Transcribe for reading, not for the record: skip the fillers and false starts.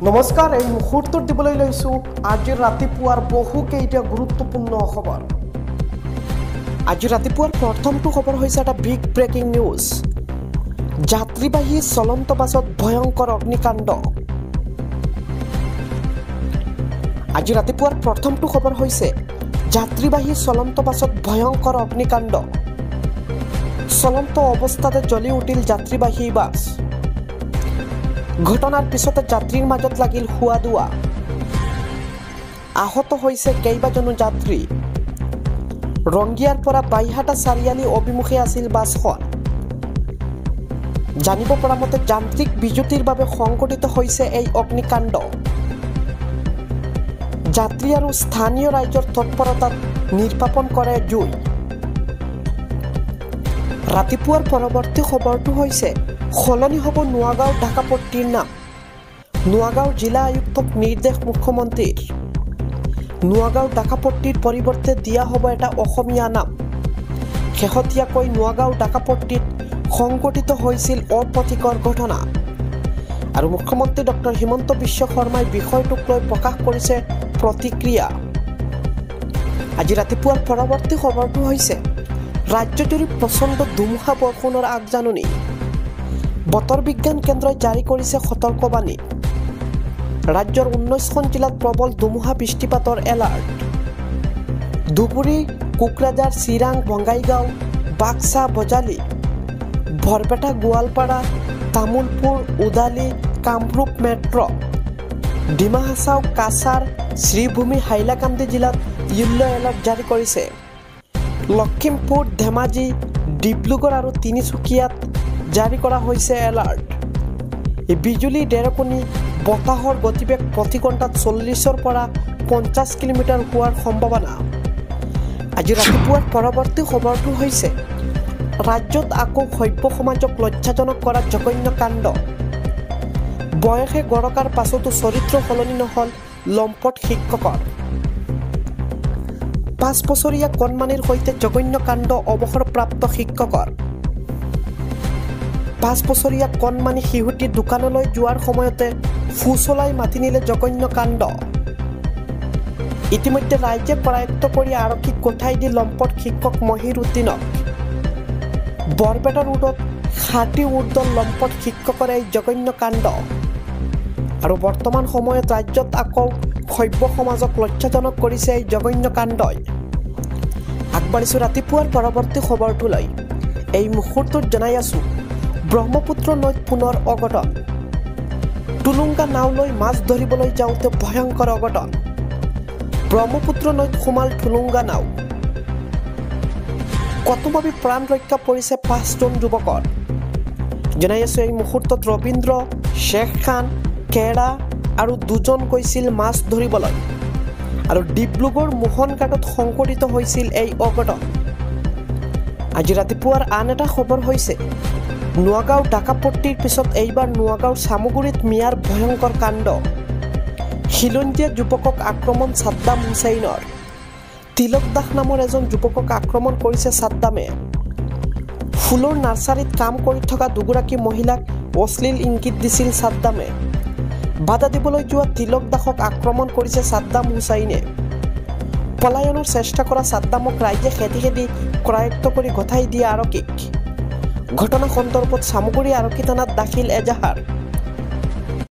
নমস্কাৰ এই মুহূৰ্তত দিবলৈ লৈছোঁ আজি ৰাতিপুৱাৰ বহুকেইটা গুৰুত্বপূৰ্ণ খবৰ। আজি ৰাতিপুৱাৰ প্ৰথমটো খবৰ হৈছে এটা বিগ ব্ৰেকিং নিউজ। যাত্ৰীবাহী চলন্ত বাছত ভয়ংকৰ অগ্নিকাণ্ড। আজি ৰাতিপুৱাৰ প্ৰথমটো খবৰ হৈছে যাত্ৰীবাহী চলন্ত বাছত ভয়ংকৰ অগ্নিকাণ্ড। চলন্ত অৱস্থাতে জ্বলি উঠিল যাত্ৰীবাহী বাছ। ঘটনাৰ পিছতে যাত্ৰীৰ মাজত লাগিল হুৱা দুৱা। আহত হৈছে কেইবাজনো যাত্ৰী। ৰংগিয়াৰ পৰা বাইহাটা চাৰিআলি অভিমুখে আছিল বাছখন। জানিব পৰা মতে যান্ত্ৰিক বিজুতিৰ বাবে সংঘটিত হৈছে এই অগ্নিকাণ্ড। যাত্ৰী আৰু স্থানীয় ৰাইজৰ তৎপৰতাত নিৰ্বাপন কৰে জুই। ৰাতিপুৱাৰ পৰৱৰ্তী খবৰটো হৈছে সলনি হ'ব নোয়াগাঁও ঢাকাপট্টিৰ নাম। নোয়াগাঁও জিলা আয়ুক্তক নিৰ্দেশ মুখ্যমন্ত্ৰীৰ। নোয়াগাঁও ঢাকাপট্টিৰ পৰিৱৰ্তে দিয়া হ'ব এটা অসমীয়া নাম। শেহতীয়াকৈ নোয়াগাঁও ঢাকাপট্টিত সংঘটিত হৈছিল অপ্ৰীতিকৰ ঘটনা আৰু মুখ্যমন্ত্ৰী ডক্টৰ হিমন্ত বিশ্ব শৰ্মাই বিষয়টোক লৈ প্ৰকাশ কৰিছে প্ৰতিক্ৰিয়া। আজি ৰাতিপুৱাৰ পৰৱৰ্তী খবৰটো হৈছে ৰাজ্যজুৰি প্ৰচণ্ড ধুমুহা বৰষুণৰ আগজাননী। বতৰ বিজ্ঞান কেন্দ্ৰই জাৰি কৰিছে সতৰ্কবাণী। ৰাজ্যৰ 19খন জিলাত প্ৰবল ধুমুহা বৃষ্টিপাতৰ এলাৰ্ট। ধুবুৰী, কোকৰাঝাৰ, চিৰাং, বঙাইগাঁও, বাক্সা, বজালী, বৰপেটা, গোৱালপাৰা, তামুলপুৰ, উদালি, কামৰূপ মেট্ৰ', ডিমা হাছাও, কাছাৰ, শ্ৰীভূমি, হাইলাকান্দি জিলাত য়েল্লো এলাৰ্ট জাৰি কৰিছে। লখিমপুৰ, ধেমাজি, ডিব্ৰুগড় আৰু তিনিচুকীয়াত জাৰি কৰা হৈছে এলাৰ্ট। বিজুলী, ঢেৰেকনি, বতাহৰ গতিবেগ প্ৰতি ঘণ্টাত 40ৰ পৰা 50 কিলোমিটাৰ হোৱাৰ সম্ভাৱনা। আজি ৰাতিপুৱাৰ পৰৱৰ্তী খবৰটো হৈছে ৰাজ্যত আকৌ সভ্য সমাজক লজ্জাজনক কৰা জঘন্য কাণ্ড। বয়সে গৰকাৰ পাছতো চৰিত্ৰ সলনি নহ'ল লম্পট শিক্ষকৰ। 5 বছৰীয়া কণমানিৰ সৈতে জঘন্য কাণ্ড অৱসৰপ্ৰাপ্ত শিক্ষকৰ। 5 বছৰীয়া কণমানি শিশুটি দোকানলৈ যোৱাৰ সময়তে ফুচলাই মাতি নিলে জঘন্য কাণ্ড। ইতিমধ্যে ৰাইজে কৰায়ত্ব কৰি আৰক্ষীক গঠাই দি লম্পট শিক্ষক মহিৰুদ্দিনক। বৰপেটা ৰোডত 60 ঊৰ্ধৰ লম্পট শিক্ষকৰ এই জঘন্য কাণ্ড আৰু বৰ্তমান সময়ত ৰাজ্যত আকৌ সভ্য সমাজক লজ্জাজনক কৰিছে এই জঘন্য কাণ্ডই। আগবাঢ়িছোঁ ৰাতিপুৱাৰ পৰৱৰ্তী খবৰটোলৈ। এই মুহূৰ্তত জনাই আছোঁ ব্ৰহ্মপুত্ৰ নৈত পুনৰ অঘটন। টুলুংগা নাও লৈ মাছ ধৰিবলৈ যাওঁতে ভয়ংকৰ অঘটন। ব্ৰহ্মপুত্ৰ নৈত সোমাল টুলুংগা নাও। কটুমাবি প্ৰাণ ৰক্ষা পৰিছে 5জন যুৱকৰ। জনাই আছোঁ এই মুহূৰ্তত ৰবীন্দ্ৰ, শ্বেখ খান, কেৰা আৰু 2জন গৈছিল মাছ ধৰিবলৈ আৰু ডিব্ৰুগড় মোহনঘাটত সংঘটিত হৈছিল এই অঘটন। আজি ৰাতিপুৱাৰ আন এটা খবৰ হৈছে নোয়াগাঁও ঢাকাপট্টিৰ পিছত এইবাৰ নোয়াগাঁও চামগুৰিত মিয়াৰ ভয়ংকৰ কাণ্ড। খিলঞ্জীয়া যুৱকক আক্ৰমণ ছাদ্দাম হুছেইনৰ। তিলক দাস নামৰ এজন যুৱকক আক্ৰমণ কৰিছে ছাদ্দামে। ফুলৰ নাৰ্চাৰীত কাম কৰি থকা দুগৰাকী মহিলাক অশ্লীল ইংগিত দিছিল ছাদ্দামে। বাধা দিবলৈ যোৱা তিলক দাসক আক্ৰমণ কৰিছে ছাদ্দাম হুছেইনে। পলায়নৰ চেষ্টা কৰা ছাদ্দামক ৰাইজে খেদি খেদি কৰায়ত্ব কৰি গঠাই দিয়ে আৰক্ষীক। ঘটনা সন্দৰ্ভত চামগুৰি আৰক্ষী থানাত দাখিল এজাহাৰ।